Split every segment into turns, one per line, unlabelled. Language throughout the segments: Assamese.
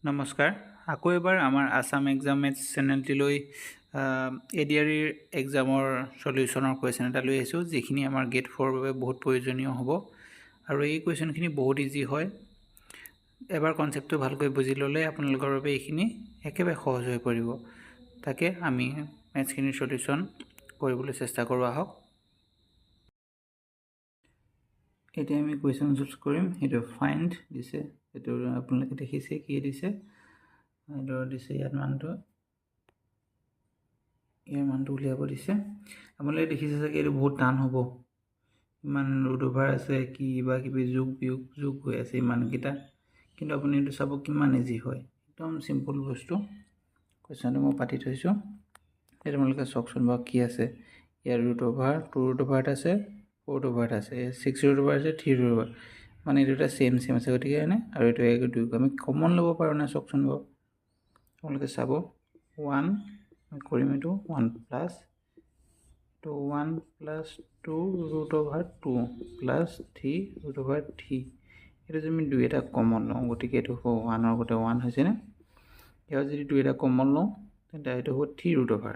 নমস্কাৰ আকৌ এবাৰ আমাৰ আসাম এক্সাম মেথছ চেনেলটিলৈ এডিআৰইৰ এক্সামৰ সলিউশ্যনৰ কুৱেশ্যন এটা লৈ আহিছোঁ যিখিনি আমাৰ গেট 4 বাবে বহুত প্ৰয়োজনীয় হ'ব আৰু এই কুৱেশ্যনখিনি বহুত ইজি হয় এবাৰ কনচেপ্টটো ভালকৈ বুজি ল'লে আপোনালোকৰ বাবে এইখিনি একেবাৰে সহজ হৈ পৰিব তাকে আমি মেথছখিনিৰ সলিউশ্যন কৰিবলৈ চেষ্টা কৰোঁ আহক এতিয়া আমি কুৱেশ্যন চুজ কৰিম সেইটো ফাইণ্ড দিছে এইটো আপোনালোকে দেখিছে কি দিছে এইটো দিছে ইয়াত মানটো উলিয়াব দিছে আপোনালোকে দেখিছে চাগে এইটো বহুত টান হ'ব ইমান ৰুট অভাৰ আছে কি বা কিবি যোগ হৈ আছে ইমানকেইটা কিন্তু আপুনি এইটো চাব কিমান ইজি হয় একদম চিম্পল বস্তু কুৱেশ্যনটো মই পাতি থৈছোঁ এই তোমালোকে চাওকচোন বাৰু কি আছে ইয়াৰ ৰুট অভাৰ 2 ৰুট অভাৰ আছে 4 ৰুট অভাৰ আছে 6 ৰুট অভাৰ আছে 3 ৰুট অভাৰ মানে এই দুটা সেম আছে গতিকে হয়নে আৰু এইটো 1 2 আমি কমন ল'ব পাৰোঁ না চাওকচোন বাৰু তোমালোকে চাব 1 মই কৰিম এইটো 1 plus 1 plus 2 root over 2 plus 3 root over 3 এইটো যদি আমি 2 এটা কমন লওঁ গতিকে এইটো হ'ব 1 ৰ গোটে 1 হৈছেনে ইয়াৰ যদি 2 এটা কমন লওঁ তেন্তে এইটো হ'ব 3 ৰুট অভাৰ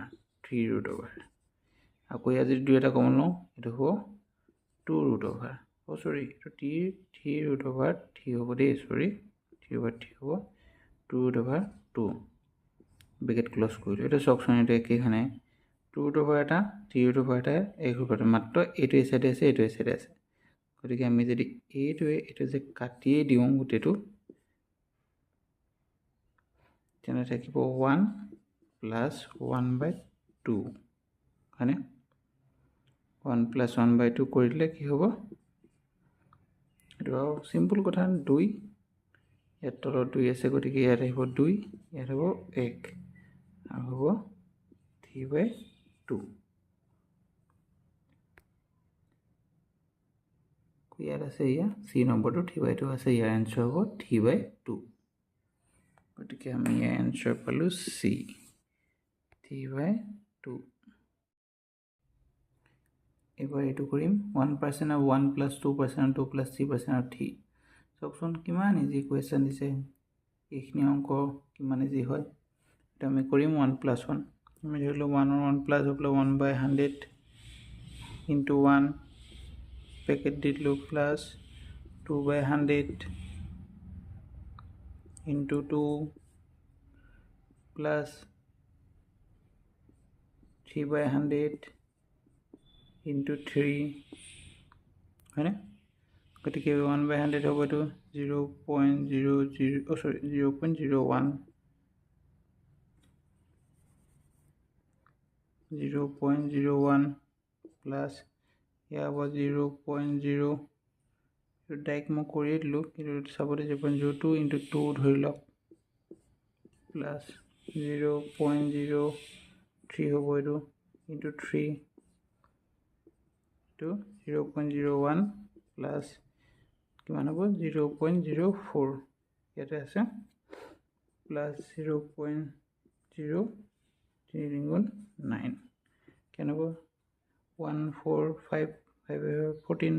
আকৌ ইয়াৰ যদি 2 এটা কমন লওঁ এইটো হ'ব 2 ৰুট অভাৰ সৰি এইটো 3 ৰুট অভাৰ 3 হ'ব দেই সৰি 3 অভাৰ 3 হ'ব 2 ৰুট অভাৰ 2 ব্ৰেকেট ক্লোজ কৰিলোঁ এইটো চাওকচোন এইটো একেইখানে 2 ৰুট অভাৰ এটা 3 ৰুট অভাৰ এটা এক ৰুট অভাৰ মাত্ৰ এইটো এই চাইডে আছে এইটো এই চাইডে আছে গতিকে আমি যদি এইটো যে কাটিয়ে দিওঁ গোটেইটো তেনে থাকিব 1 প্লাছ 1/2 হয়নে 1 প্লাছ 1/2 কৰি দিলে কি হ'ব এইটো চিম্পল কথা 2 ইয়াত তলত 2 আছে গতিকে ইয়াত আহিব 2 ইয়াত হ'ব 1 আৰু হ'ব 3/2 ইয়াত আছে ইয়াৰ চি নম্বৰটো 3/2 আছে ইয়াৰ এনচাৰ হ'ব 3/2 গতিকে আমি ইয়াৰ এনচাৰ পালোঁ চি 3/2 এবাৰ এইটো কৰিম 1% আৰু 1 প্লাছ 2% আৰু 2 প্লাছ 3% আৰু 3 চাওকচোন কিমান ইজি কুৱেশ্যন দিছে এইখিনি অংক কিমান ইজি হয় এটা আমি কৰিম 1 প্লাছ 1 আমি ধৰিলোঁ 1 আৰু 1 প্লাছ হৈ পেলাই 1/100 ইনটু 1 পেকেট দি দিলোঁ প্লাছ 2/100 ইনটু 2 প্লাছ 3/100 ইনটু 3 হয়নে গতিকে 1/100 হ'ব এইটো 0.01 প্লাছ ইয়াৰ হ'ব 0.0 এইটো ডাইৰেক্ট মই কৰিয়ে দিলোঁ কিন্তু চাবলৈ 0.02 ইনটু 2 ধৰি লওক প্লাছ 0.03 হ'ব এইটো ইনটু 3 এইটো 0.01 প্লাছ কিমান হ'ব 0.04 ইয়াতে আছে প্লাছ 0.0 3 গুণ 9 কেনে হ'ব 14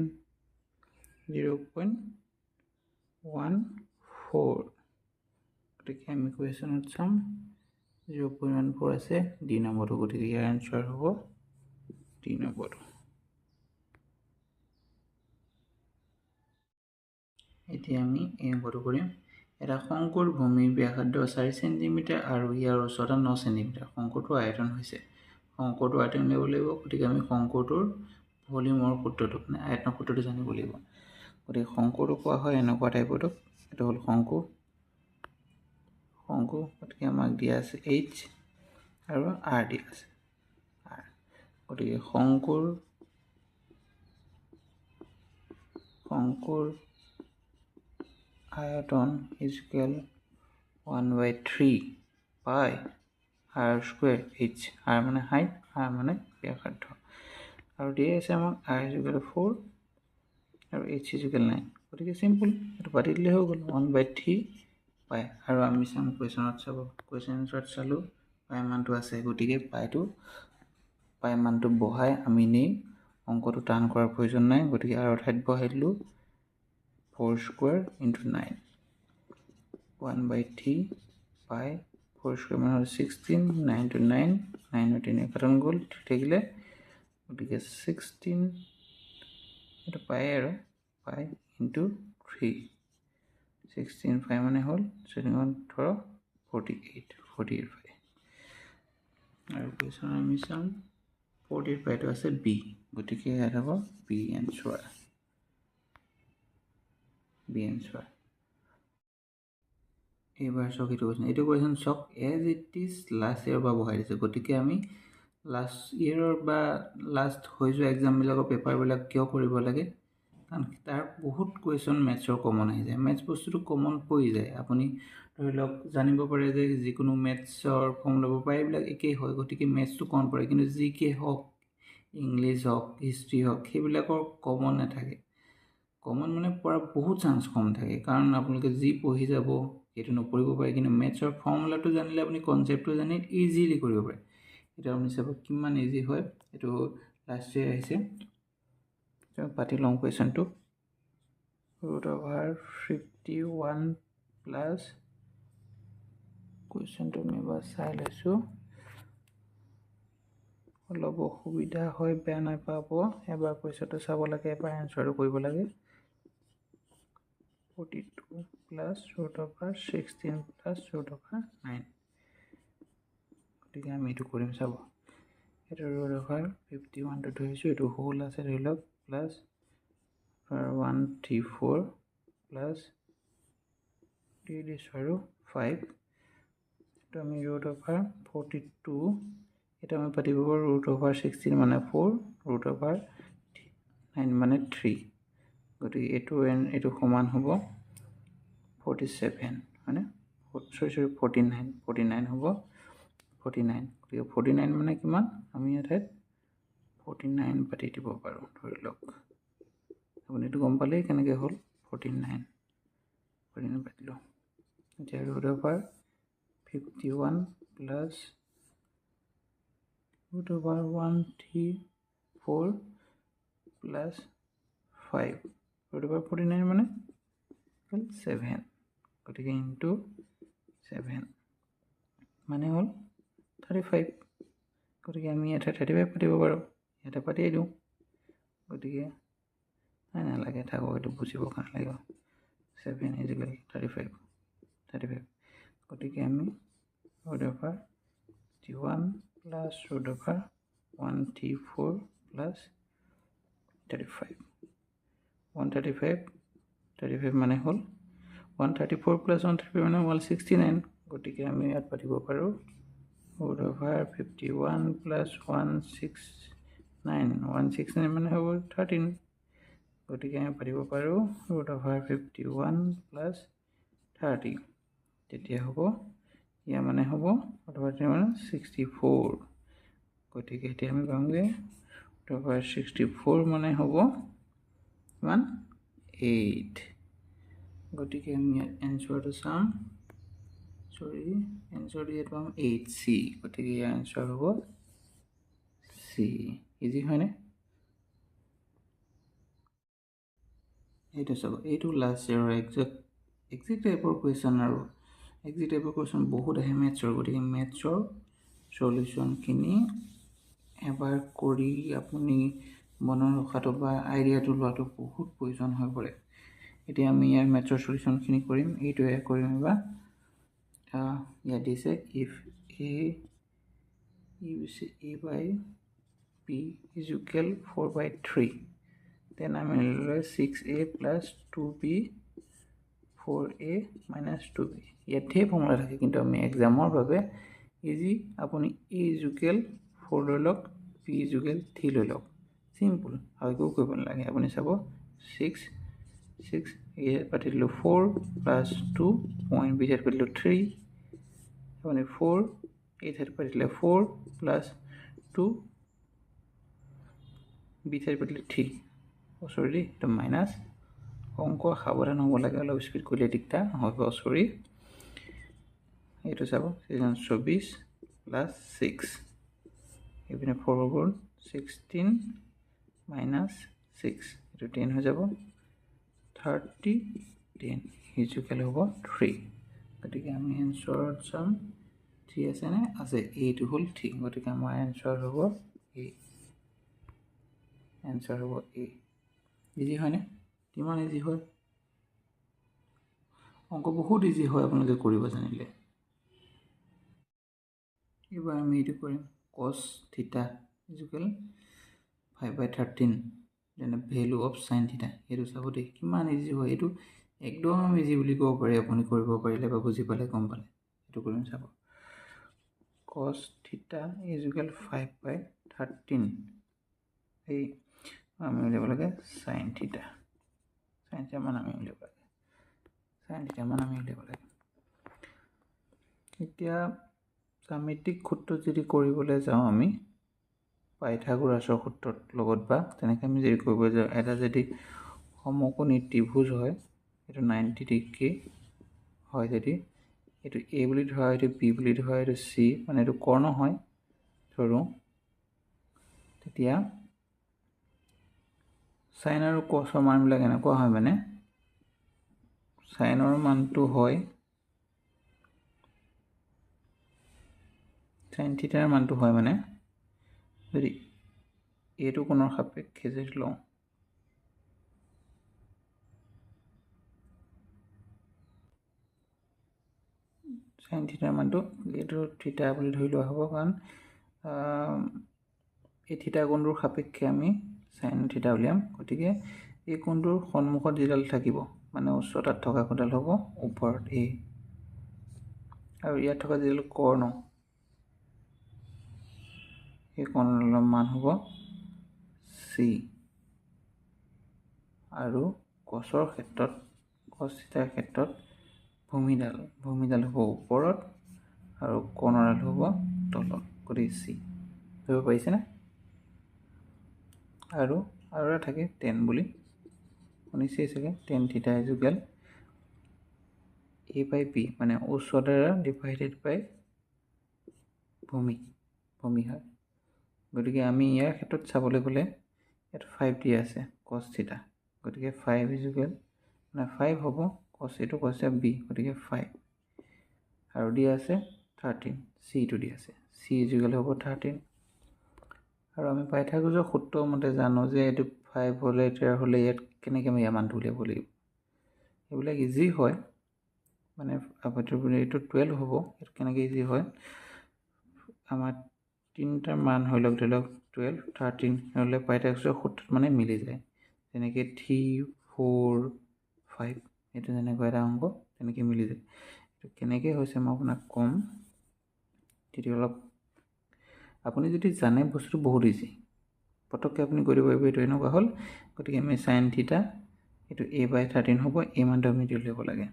0.14 গতিকে আমি কুৱেশ্যনত চাম 0.14 আছে ডি নম্বৰটো গতিকে ইয়াৰ এনচাৰ হ'ব ডি নম্বৰটো এতিয়া আমি এই অংকটো কৰিম এটা শংকুৰ ভূমিৰ ব্যাসাৰ্ধ 4 সেন্টিমিটাৰ আৰু ইয়াৰ উচ্চতা 9 সেন্টিমিটাৰ শংকুটোৰ আয়তন হৈছে শংকুটোৰ আয়তন উলিয়াব লাগিব গতিকে আমি শংকুটোৰ ভলিউমৰ সূত্ৰটো মানে আয়তনৰ সূত্ৰটো জানিব লাগিব গতিকে শংকুটো কোৱা হয় এনেকুৱা টাইপৰটো এইটো হ'ল শংকু গতিকে আমাক দিয়া আছে এইচ আৰু আৰ দিয়া আছে গতিকে শংকুৰ আয়তন ইকুৱেল 1/3 পাই আৰ স্কুৱেৰ এইচ আৰ মানে হাইট আৰ মানে ব্যাসাৰ্ধ আৰু দিয়া আছে আমাক আৰ ইকুৱেল 4 আৰু এইচ ইকুৱেল 9 গতিকে চিম্পল এইটো পাতি দিলে হৈ গ'ল 1/3 পাই আৰু আমি চাম কুৱেশ্যনত চালোঁ পাই মানটো আছে গতিকে পাই মানটো বহাই আমি নেই অংকটো টান কৰাৰ প্ৰয়োজন নাই গতিকে আৰ ঠাইত বহাই দিলোঁ 4 স্কুৱেৰ ইনটু 9 1/3 পাই 4 স্কোয়ার মানে হল 16 9 to 9 9 10 কারণ গ'ল 3 থাকিলে গতিকে 16 এটা পাই আৰু পাই ইনটু 3 16 5 মানে হল 7 48 48 পাই আৰু কুৱেশ্যন আমি চাম 48 পাইটো আছে বি গতিকে ইয়াত হ'ব বি এনসাৰ এইবাৰ চক এইটো কুৱেশ্যন চক as it is last year পৰা বহাই দিছে গতিকে আমি লাষ্ট ইয়েৰৰ বা লাষ্ট হৈ যোৱা এক্সামবিলাকৰ পেপাৰবিলাক কিয় কৰিব লাগে কাৰণ তাৰ বহুত কুৱেশ্যন মেথছৰ কমন আহি যায় মেথছ বস্তুটো কমন পৰি যায় আপুনি ধৰি লওক জানিব পাৰে যে যিকোনো মেথছৰ ফৰ্মুলা এইবিলাক একেই হয় গতিকে মেথছটো কমন পৰে কিন্তু জি কে হওক ইংলিছ হওক হিষ্ট্ৰী হওক সেইবিলাকৰ কমন নাথাকে কমন মানে পৰা বহুত চান্স কম থাকে কাৰণ আপোনালোকে যি পঢ়ি যাব সেইটো নপঢ়িব পাৰে কিন্তু মেথছৰ ফৰ্মুলাটো জানিলে আপুনি কনচেপ্টটো জানি ইজিলি কৰিব পাৰে এটা আপুনি চাব কিমান ইজি হয় এইটো লাষ্ট ইয়েৰ আহিছে পাতি লং কুৱেশ্যনটো √51 প্লাছ কুৱেশ্যনটো আমি এবাৰ চাই লৈছোঁ অলপ অসুবিধা হয় বেয়া নাপাব এবাৰ কুৱেশ্যনটো চাব লাগে এবাৰ এনচাৰটো কৰিব লাগে 42 প্লাছ √16 প্লাছ √9 গতিকে আমি এইটো কৰিম চাব এইটো √51টো ধৰিছোঁ এইটো হোল আছে ধৰি লওক প্লাছ 134 প্লাছ 3 আৰু 5 এইটো আমি √42 এটা আমি পাতিব পাৰোঁ √16 মানে 4 √9 মানে 3 গতিকে এইটো সমান হ'ব 47 হয়নে 49 হ'ব 49 গতিকে 49 মানে কিমান আমি ইয়াত 49 পাতি দিব পাৰোঁ ধৰি লওক আপুনি এইটো গম পালেই কেনেকৈ হ'ল 49 পাতিলোঁ এতিয়া √51 প্লাছ √134 প্লাছ 5 √49 মানে 7 গতিকে ইনটু 7 মানে হ'ল 35 গতিকে আমি ইয়াতে 35 পাতিব পাৰোঁ ইয়াতে পাতিয়ে দিওঁ গতিকে নালাগে থাকক এইটো বুজিবৰ কাৰণে লাগিব 7 = 35 গতিকে আমি √51 প্লাছ √134 প্লাছ 35 135 মানে হ'ল 134 প্লাছ 135 মানে 169 গতিকে আমি ইয়াত পাতিব পাৰোঁ √51 প্লাছ 169 মানে হ'ব 13 গতিকে আমি পাতিব পাৰোঁ √51 প্লাছ 30 তেতিয়া হ'ব ইয়াৰ মানে হ'ব মানে 64 গতিকে এতিয়া আমি পামগৈ √64 মানে হ'ব কিমান 8 গতিকে আমি এনচাৰটো চাম এনচাৰটো ইয়াত পাম 8C গতিকে ইয়াৰ এনচাৰ হ'ব C ইজি হয়নে এইটো চাব এইটো লাষ্ট ইয়েৰৰ এক্সাক্ট টাইপৰ কুৱেশ্যন আৰু এক্সাক্ট টাইপৰ কুৱেশ্যন বহুত আহে মেথছৰ গতিকে মেথছৰ সলিউশ্যনখিনি এবাৰ কৰি আপুনি মনত ৰখাটো বা আইডিয়াটো লোৱাটো বহুত প্ৰয়োজন হৈ পৰে এতিয়া আমি ইয়াৰ মেথছৰ সলিউশ্যনখিনি কৰিম এইটোৱে কৰিম এবাৰ ইয়াত দিছে if a/b is equal 4/3 then আমি লৈ 6a plus 2b 4a minus 2b ইয়াত ধেৰ ফৰ্মুলা থাকে কিন্তু আমি এক্সামৰ বাবে ইজি আপুনি a = 4 লৈ লওক b = 3 লৈ লওক চিম্পল আৰু একো কৰিব নালাগে আপুনি চাব 6 ইয়াত পাতি দিলোঁ 4 প্লাছ 2 পইণ্ট b ঠাইত পাতিলোঁ 3 আপুনি 4 এই ঠাইত পাতি দিলে 4 প্লাছ 2 b ঠাইত পাতিলে 3 চৰি এইটো মাইনাছ অংক সাৱধান হ'ব লাগে অলপ স্পীড কৰিলে দিগদাৰ নহ'ব চৰি এইটো চাব 24 প্লাছ 6 এইপিনে 4 গ'ল 16 মাইনাছ 6 এইটো 10 হৈ যাব 30 10 ইজুকেল হ'ব 3 গতিকে আমি এনচাৰত চাম 3 আছেনে আছে, এইটো হ'ল 3, গতিকে আমাৰ এনচাৰ হ'ব এ, এনচাৰ হ'ব এ। ইজি হয়নে? কিমান ইজি হয়, অংক বহুত ইজি হয় আপোনালোকে কৰিব জানিলে। এইবাৰ আমি এইটো কৰিম cos থিটা ইকুৱেল 5/13 যেনে ভেলু অফ সাইন থিটা। এইটো চাব দেই কিমান ইজি হয়, এইটো একদম ইজি বুলি ক'ব পাৰি আপুনি কৰিব পাৰিলে বা বুজি পালে গম পালে। এইটো কৰিম চাব, cos থিটা ইকুৱেল 5/13 এই আমি উলিয়াব লাগে সাইন থিটা, সাইন থিটা মান আমি উলিয়াব লাগে, সাইন থিটা মান আমি উলিয়াব লাগে। এতিয়া জ্যামিতিক সূত্ৰ যদি কৰিবলৈ যাওঁ আমি পাইথাগোৰাছৰ সূত্ৰৰ লগত বা তেনেকৈ আমি যদি কৰিব যাওঁ, এটা যদি সমকোণী ত্ৰিভুজ হয়, এইটো 90 ডিগ্ৰী হয়, যদি এইটো এ বুলি ধৰা, এইটো বি বুলি ধৰা, এইটো চি মানে এইটো কৰ্ণ হয় ধৰোঁ, তেতিয়া সাইন আৰু কছৰ মানবিলাক এনেকুৱা হয়, মানে সাইনৰ মানটো হয় সাইন থিটাৰ মানটো হয়, মানে যদি এইটো কোণৰ সাপেক্ষে যদি লওঁ, সাইন থিটাৰ মানটো এইটো থিটা বুলি ধৰি লোৱা হ'ব, কাৰণ এই থিটা কোণটোৰ সাপেক্ষে আমি সাইন থিটা উলিয়াম। গতিকে এই কোণটোৰ সন্মুখত যিডাল থাকিব মানে উচ্চতাত থকা কোণডাল হ'ব ওপৰত এ, আৰু ইয়াত থকা যিডাল কৰ্ণ এই কৰ্ণডালৰ মান হ'ব চি, আৰু কছৰ ক্ষেত্ৰত কছ থিটাৰ ক্ষেত্ৰত ভূমিডাল হ'ব ওপৰত আৰু কৰ্ণডাল হ'ব তলত, গতিকে চি ধৰিব পাৰিছেনে? আৰু এটা থাকে টেন বুলি শুনিছেই চাগে, টেন থিটা ইকুৱেল A/B মানে উচ্চতাৰ ডিভাইডেড বাই ভূমি হয়। গতিকে আমি ইয়াৰ ক্ষেত্ৰত চাবলৈ গ'লে ইয়াত 5 দিয়া আছে cos থিটা, গতিকে 5 ইকুৱেল মানে 5 হ'ব cos, এইটো কৈছে b, গতিকে 5 আৰু দিয়া আছে 13, চিটো দিয়া আছে, চি ইকুৱেল হ'ব 13। আৰু আমি পাইথাগোৰাছৰ সূত্ৰ মতে জানো যে এইটো 5 হ'লে ইয়াত কেনেকৈ আমি ইয়াৰ মানটো উলিয়াব লাগিব। এইবিলাক ইজি হয়, মানে এইটো 12 হ'ব, এইটো কেনেকৈ ইজি হয়, আমাৰ তিনিটাৰ মান হৈ লওক, ধৰি লওক 12, 13 হ'লে পাইথাগোৰাছৰ সূত্ৰত মানে মিলি যায়, যেনেকৈ 3, 4, 5 এইটো যেনেকুৱা এটা অংক তেনেকৈ মিলি যায়। এইটো কেনেকৈ হৈছে মই আপোনাক ক'ম, তেতিয়া অলপ আপুনি যদি জানে বস্তুটো বহুত ইজি, পটককৈ আপুনি কৰিব পাৰিব। এইটো এনেকুৱা হ'ল, গতিকে আমি সাইন থিটা এইটো A/13 হ'ব, এই মানটো আমি উলিয়াব লাগে।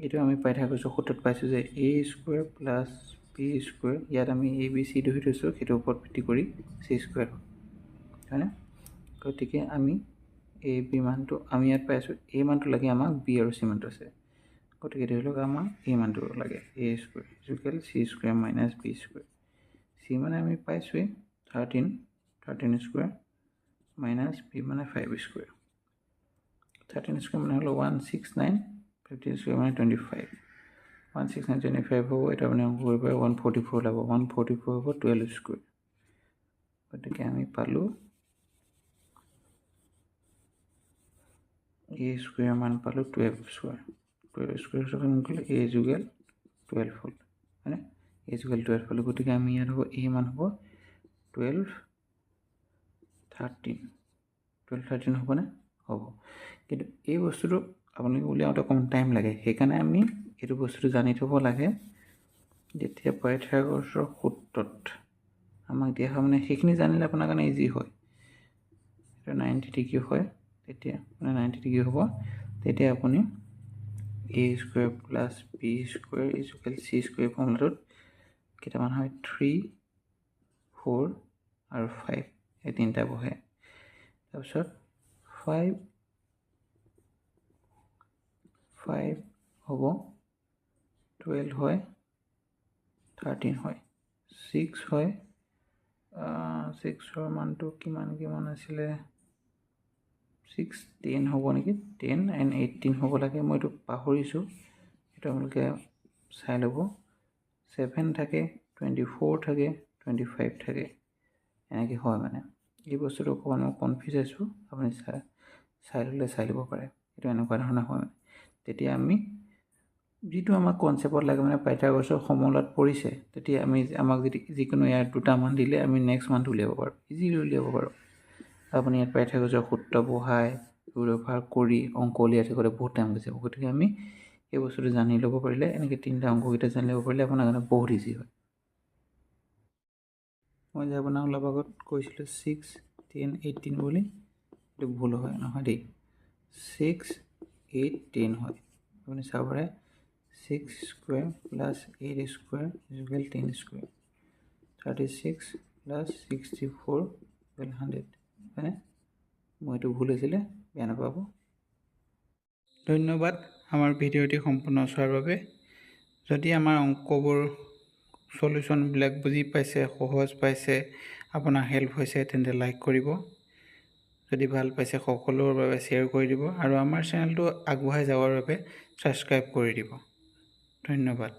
এইটো আমি পাইথাগোৰাছৰ সূত্ৰত পাইছোঁ যে a square plus b square, ইয়াত আমি ABC ধৰি থৈছোঁ, সেইটোৰ ওপৰত ভিত্তি কৰি c স্কুৱেৰ হয়নে? গতিকে আমি b মানটো আমি ইয়াত পাইছোঁ, a মানটো লাগে আমাক, b আৰু c মানটো আছে, গতিকে ধৰি লওক আমাক a মানটো লাগে, a square equal c square minus b square, c মানে আমি পাইছোঁৱেই 13 স্কুৱেৰ মাইনাছ b মানে 5 স্কুৱেৰ, 13 স্কুৱেৰ মানে হ'ল 169, 15 স্কুৱেৰ মানে 25, 169 25 হ'ব, এটা মানে অংক কৰিব পাৰে 144 ওলাব, 144 হ'ব 12 স্কুৱেৰ, গতিকে আমি পালোঁ a স্কুৱেৰ মান পালোঁ 12 স্কুৱেৰ, 12 স্কুৱেৰ হিচাপে a ইকুৱেল 12 হ'ল হয়নে? a ইকুৱেল 12 পালোঁ, গতিকে আমি ইয়াত হ'ব a মান হ'ব 12, 13 হ'বনে? হ'ব। কিন্তু এই বস্তুটো আপোনালোকে উলিয়াওঁতে অকণমান টাইম লাগে, সেইকাৰণে আমি এইটো বস্তুটো জানি থ'ব লাগে, যেতিয়া পাইথাগোৰাছৰ সূত্ৰত আমাক দিয়া হয়, মানে সেইখিনি জানিলে আপোনাৰ কাৰণে ইজি হয়। এটা 90 ডিগ্ৰী হয়, তেতিয়া মানে 90 ডিগ্ৰী হ'ব, তেতিয়া আপুনি a square plus b square equal c square ফৰ্মুলাটোত কেইটামান হয় 3, 4 আৰু 5 এই তিনিটা বহে, তাৰপিছত 5 হ'ব 12 হয় 13 হয় 6 হয়, 6ৰ মানটো কিমান আছিলে, 6, 10 হ'ব নেকি, 10 and 18 হ'ব লাগে, মই এইটো পাহৰিছোঁ, সেইটো আপোনালোকে চাই ল'ব 7 থাকে 24 থাকে 25 থাকে এনেকৈ হয় মানে এই বস্তুটো অকণমান মই কনফিউজ আছোঁ আপুনি চাই ল'ব পাৰে এইটো এনেকুৱা ধৰণৰ হয় মানে তেতিয়া আমি যিটো আমাক কনচেপ্টত লাগে মানে পাইথাগোৰাছৰ সমলত পৰিছে তেতিয়া আমাক যদি যিকোনো ইয়াৰ দুটা মান দিলে আমি নেক্সট মানটো উলিয়াব পাৰোঁ ইজিলি উলিয়াব পাৰোঁ আপুনি ইয়াত পাইথাগোৰাছৰ সূত্ৰ বহাই ব্যৱহাৰ কৰি অংক উলিয়াই থাকোঁতে বহুত টাইম গুচি যাব গতিকে আমি এই বস্তুটো জানি ল'ব পাৰিলে এনেকৈ তিনিটা অংককেইটা জানি ল'ব পাৰিলে আপোনাৰ কাৰণে বহুত ইজি হয় মই যে আপোনাক অলপ আগত কৈছিলোঁ 6 10 18 বুলি এইটো ভুল হয় নহয় দেই 6 8 10 হয় আপুনি চাব পাৰে 6 square plus 8 square equal 10 square 36 plus 64 equal 100 হয়নে মই এইটো ভুল হৈছিলে বেয়া নাপাব ধন্যবাদ আমাৰ ভিডিঅ'টি সম্পূৰ্ণ চোৱাৰ বাবে যদি আমাৰ অংকবোৰ সলিউশ্যনবিলাক বুজি পাইছে সহজ পাইছে আপোনাৰ হেল্প হৈছে তেন্তে লাইক কৰিব যদি ভাল পাইছে সকলোৰে বাবে শ্বেয়াৰ কৰি দিব আৰু আমাৰ চেনেলটো আগবঢ়াই যাবৰ বাবে ছাবস্ক্ৰাইব কৰি দিব ধন্যবাদ